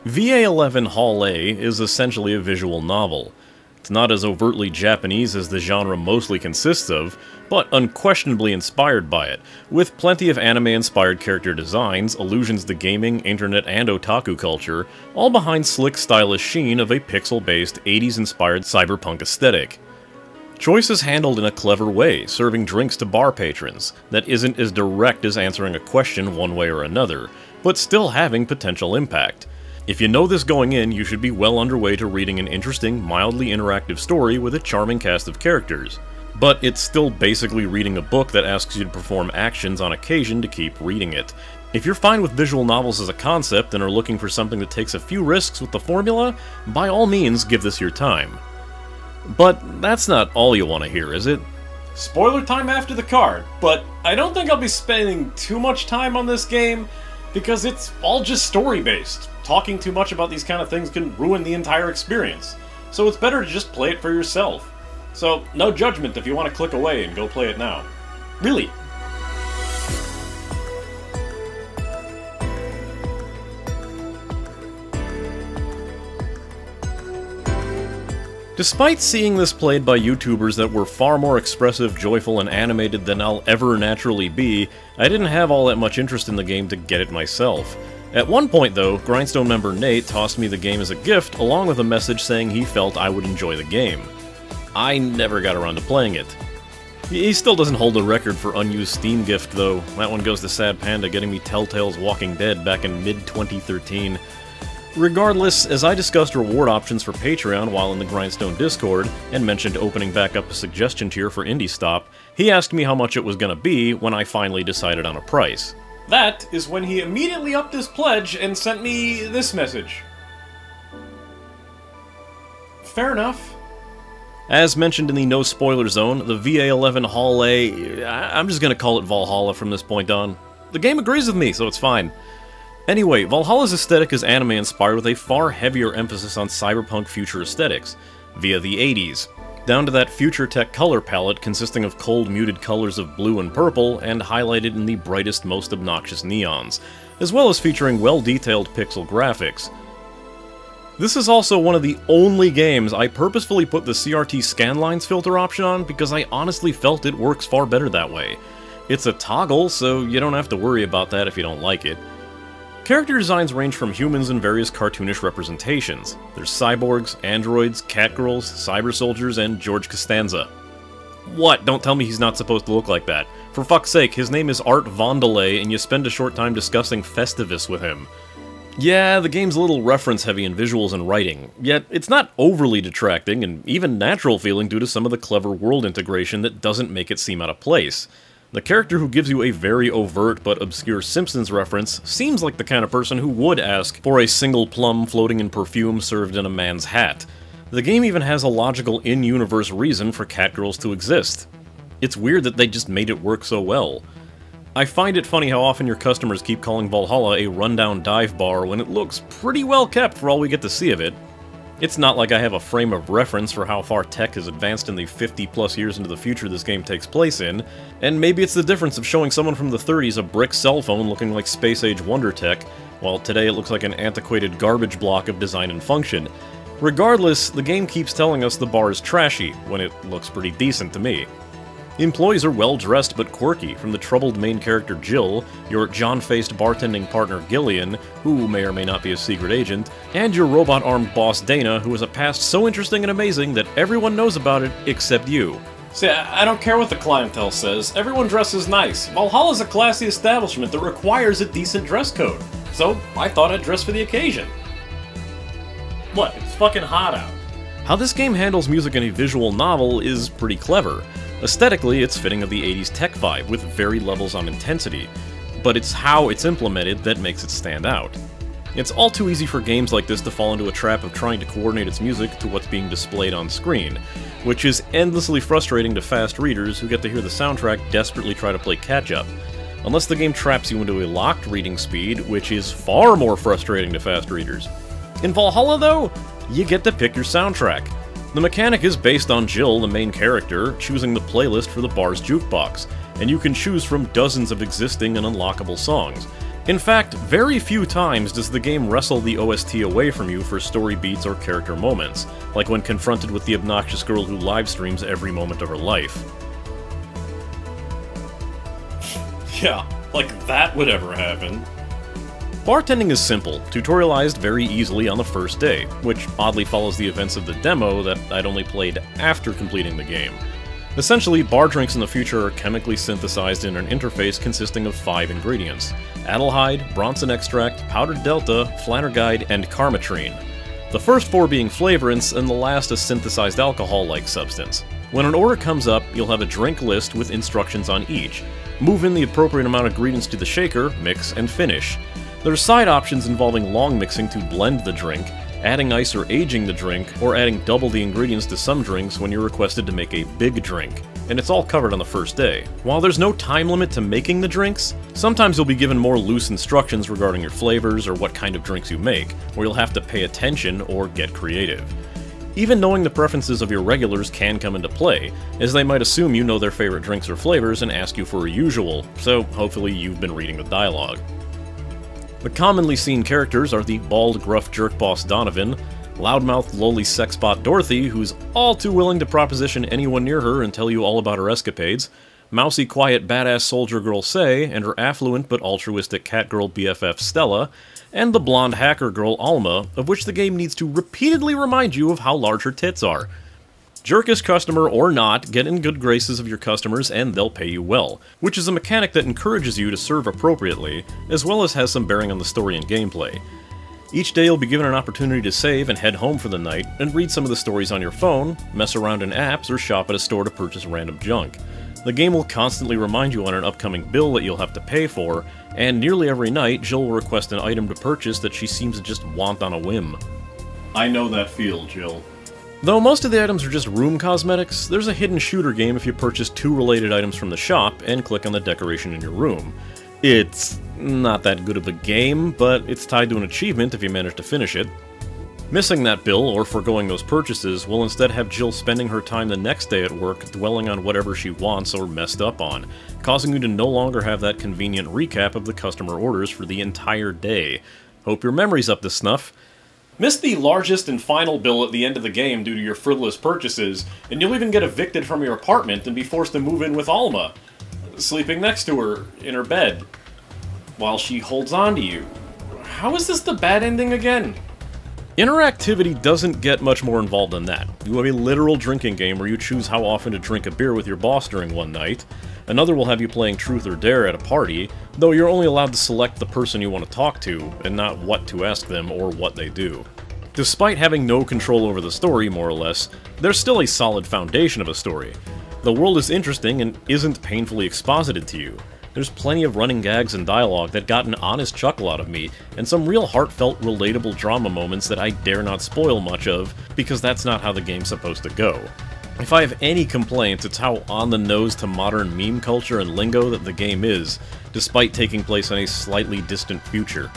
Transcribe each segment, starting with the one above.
VA-11 Hall A is essentially a visual novel. It's not as overtly Japanese as the genre mostly consists of, but unquestionably inspired by it, with plenty of anime-inspired character designs, allusions to gaming, internet, and otaku culture, all behind slick, stylish sheen of a pixel-based, 80s-inspired cyberpunk aesthetic. Choice is handled in a clever way, serving drinks to bar patrons, that isn't as direct as answering a question one way or another, but still having potential impact. If you know this going in, you should be well underway to reading an interesting, mildly interactive story with a charming cast of characters. But it's still basically reading a book that asks you to perform actions on occasion to keep reading it. If you're fine with visual novels as a concept and are looking for something that takes a few risks with the formula, by all means give this your time. But that's not all you want to hear, is it? Spoiler time after the card, but I don't think I'll be spending too much time on this game, because it's all just story-based. Talking too much about these kind of things can ruin the entire experience, so it's better to just play it for yourself. So, no judgment if you want to click away and go play it now. Really. Despite seeing this played by YouTubers that were far more expressive, joyful, and animated than I'll ever naturally be, I didn't have all that much interest in the game to get it myself. At one point though, Grindstone member Nate tossed me the game as a gift, along with a message saying he felt I would enjoy the game. I never got around to playing it. He still doesn't hold a record for unused Steam gift though. That one goes to Sad Panda getting me Telltale's Walking Dead back in mid-2013. Regardless, as I discussed reward options for Patreon while in the Grindstone Discord, and mentioned opening back up a suggestion tier for Indie Stop, he asked me how much it was gonna be when I finally decided on a price. That is when he immediately upped his pledge and sent me this message. Fair enough. As mentioned in the no spoiler zone, the VA-11 Hall A, I'm just gonna call it Valhalla from this point on. The game agrees with me, so it's fine. Anyway, Valhalla's aesthetic is anime-inspired with a far heavier emphasis on cyberpunk future aesthetics, via the 80s, down to that future tech color palette consisting of cold muted colors of blue and purple and highlighted in the brightest, most obnoxious neons, as well as featuring well-detailed pixel graphics. This is also one of the only games I purposefully put the CRT scanlines filter option on because I honestly felt it works far better that way. It's a toggle, so you don't have to worry about that if you don't like it. Character designs range from humans in various cartoonish representations. There's cyborgs, androids, catgirls, cyber soldiers, and George Costanza. What? Don't tell me he's not supposed to look like that. For fuck's sake, his name is Art Vondelay, and you spend a short time discussing Festivus with him. Yeah, the game's a little reference-heavy in visuals and writing, yet it's not overly detracting, and even natural feeling due to some of the clever world integration that doesn't make it seem out of place. The character who gives you a very overt but obscure Simpsons reference seems like the kind of person who would ask for a single plum floating in perfume served in a man's hat. The game even has a logical in-universe reason for catgirls to exist. It's weird that they just made it work so well. I find it funny how often your customers keep calling Valhalla a rundown dive bar when it looks pretty well kept for all we get to see of it. It's not like I have a frame of reference for how far tech has advanced in the 50+ years into the future this game takes place in, and maybe it's the difference of showing someone from the 30s a brick cell phone looking like space-age wonder tech, while today it looks like an antiquated garbage block of design and function. Regardless, the game keeps telling us the bar is trashy, when it looks pretty decent to me. The employees are well-dressed but quirky, from the troubled main character Jill, your John-faced bartending partner Gillian, who may or may not be a secret agent, and your robot-armed boss Dana, who has a past so interesting and amazing that everyone knows about it except you. See, I don't care what the clientele says, everyone dresses nice. Valhalla's a classy establishment that requires a decent dress code, so I thought I'd dress for the occasion. What, it's fucking hot out. How this game handles music in a visual novel is pretty clever. Aesthetically, it's fitting of the 80s tech vibe, with varied levels on intensity, but it's how it's implemented that makes it stand out. It's all too easy for games like this to fall into a trap of trying to coordinate its music to what's being displayed on screen, which is endlessly frustrating to fast readers who get to hear the soundtrack desperately try to play catch-up, unless the game traps you into a locked reading speed, which is far more frustrating to fast readers. In Valhalla, though, you get to pick your soundtrack. The mechanic is based on Jill, the main character, choosing the playlist for the bar's jukebox, and you can choose from dozens of existing and unlockable songs. In fact, very few times does the game wrestle the OST away from you for story beats or character moments, like when confronted with the obnoxious girl who livestreams every moment of her life. Yeah, like that would ever happen. Bartending is simple, tutorialized very easily on the first day, which oddly follows the events of the demo that I'd only played after completing the game. Essentially, bar drinks in the future are chemically synthesized in an interface consisting of 5 ingredients: adelhyde, bronson extract, powdered delta, flanergide, and carmetrine. The first 4 being flavorants, and the last a synthesized alcohol-like substance. When an order comes up, you'll have a drink list with instructions on each. Move in the appropriate amount of ingredients to the shaker, mix, and finish. There are side options involving long mixing to blend the drink, adding ice or aging the drink, or adding double the ingredients to some drinks when you're requested to make a big drink, and it's all covered on the first day. While there's no time limit to making the drinks, sometimes you'll be given more loose instructions regarding your flavors or what kind of drinks you make, where you'll have to pay attention or get creative. Even knowing the preferences of your regulars can come into play, as they might assume you know their favorite drinks or flavors and ask you for a usual, so hopefully you've been reading the dialogue. The commonly seen characters are the bald, gruff jerk boss Donovan, loudmouth, lowly sexbot Dorothy, who's all too willing to proposition anyone near her and tell you all about her escapades, mousy, quiet, badass soldier girl Say, and her affluent but altruistic cat girl BFF Stella, and the blonde hacker girl Alma, of which the game needs to repeatedly remind you of how large her tits are. Jerkish customer or not, get in good graces of your customers and they'll pay you well, which is a mechanic that encourages you to serve appropriately, as well as has some bearing on the story and gameplay. Each day you'll be given an opportunity to save and head home for the night, and read some of the stories on your phone, mess around in apps, or shop at a store to purchase random junk. The game will constantly remind you on an upcoming bill that you'll have to pay for, and nearly every night Jill will request an item to purchase that she seems to just want on a whim. I know that feel, Jill. Though most of the items are just room cosmetics, there's a hidden shooter game if you purchase 2 related items from the shop and click on the decoration in your room. It's not that good of a game, but it's tied to an achievement if you manage to finish it. Missing that bill, or foregoing those purchases, will instead have Jill spending her time the next day at work dwelling on whatever she wants or messed up on, causing you to no longer have that convenient recap of the customer orders for the entire day. Hope your memory's up to snuff. Miss the largest and final bill at the end of the game due to your frivolous purchases, and you'll even get evicted from your apartment and be forced to move in with Alma, sleeping next to her in her bed, while she holds on to you. How is this the bad ending again? Interactivity doesn't get much more involved than that. You have a literal drinking game where you choose how often to drink a beer with your boss during one night. Another will have you playing Truth or Dare at a party, though you're only allowed to select the person you want to talk to, and not what to ask them or what they do. Despite having no control over the story, more or less, there's still a solid foundation of a story. The world is interesting and isn't painfully exposited to you. There's plenty of running gags and dialogue that got an honest chuckle out of me, and some real heartfelt, relatable drama moments that I dare not spoil much of, because that's not how the game's supposed to go. If I have any complaints, it's how on-the-nose to modern meme culture and lingo that the game is, despite taking place in a slightly distant future.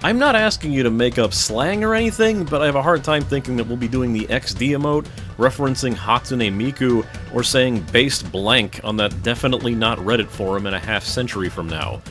I'm not asking you to make up slang or anything, but I have a hard time thinking that we'll be doing the XD emote, referencing Hatsune Miku, or saying based blank on that definitely not Reddit forum in a half-century from now.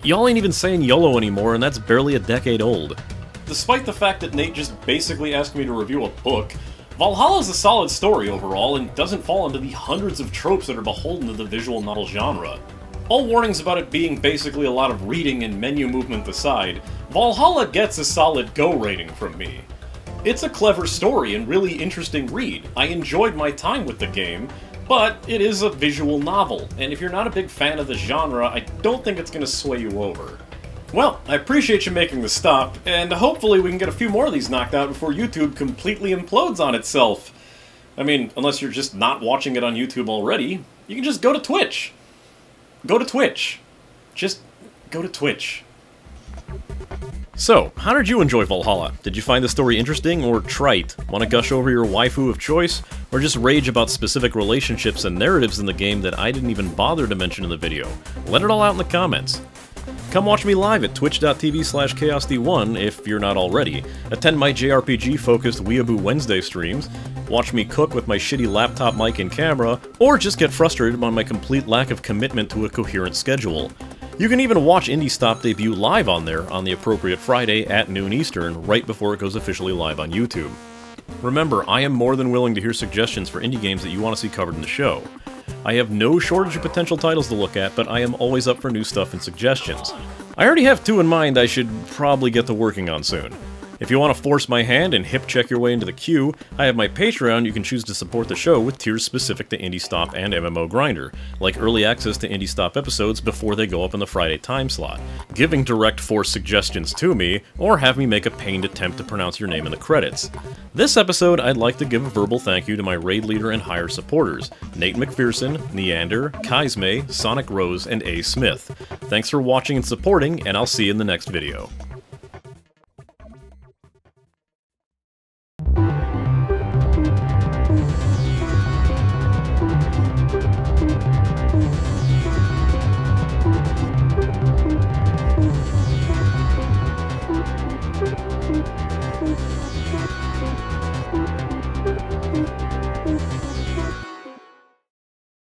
Y'all ain't even saying YOLO anymore, and that's barely a decade old. Despite the fact that Nate just basically asked me to review a book, Valhalla is a solid story overall and doesn't fall into the hundreds of tropes that are beholden to the visual novel genre. All warnings about it being basically a lot of reading and menu movement aside, Valhalla gets a solid go rating from me. It's a clever story and really interesting read. I enjoyed my time with the game, but it is a visual novel, and if you're not a big fan of the genre, I don't think it's going to sway you over. Well, I appreciate you making the stop, and hopefully we can get a few more of these knocked out before YouTube completely implodes on itself. I mean, unless you're just not watching it on YouTube already, you can just go to Twitch. Go to Twitch. Just go to Twitch. So, how did you enjoy Valhalla? Did you find the story interesting or trite? Want to gush over your waifu of choice? Or just rage about specific relationships and narratives in the game that I didn't even bother to mention in the video? Let it all out in the comments. Come watch me live at twitch.tv/chaosd1 if you're not already. Attend my JRPG-focused Weeaboo Wednesday streams. Watch me cook with my shitty laptop mic and camera, or just get frustrated by my complete lack of commitment to a coherent schedule. You can even watch Indie Stop debut live on there on the appropriate Friday at noon Eastern, right before it goes officially live on YouTube. Remember, I am more than willing to hear suggestions for indie games that you want to see covered in the show. I have no shortage of potential titles to look at, but I am always up for new stuff and suggestions. I already have 2 in mind I should probably get to working on soon. If you want to force my hand and hip-check your way into the queue, I have my Patreon. You can choose to support the show with tiers specific to Indie Stop and MMO Grinder, like early access to Indie Stop episodes before they go up in the Friday time slot, giving direct force suggestions to me, or have me make a pained attempt to pronounce your name in the credits. This episode, I'd like to give a verbal thank you to my raid leader and higher supporters, Nate McPherson, Neander, Kaismay, Sonic Rose, and A. Smith. Thanks for watching and supporting, and I'll see you in the next video. Thank you.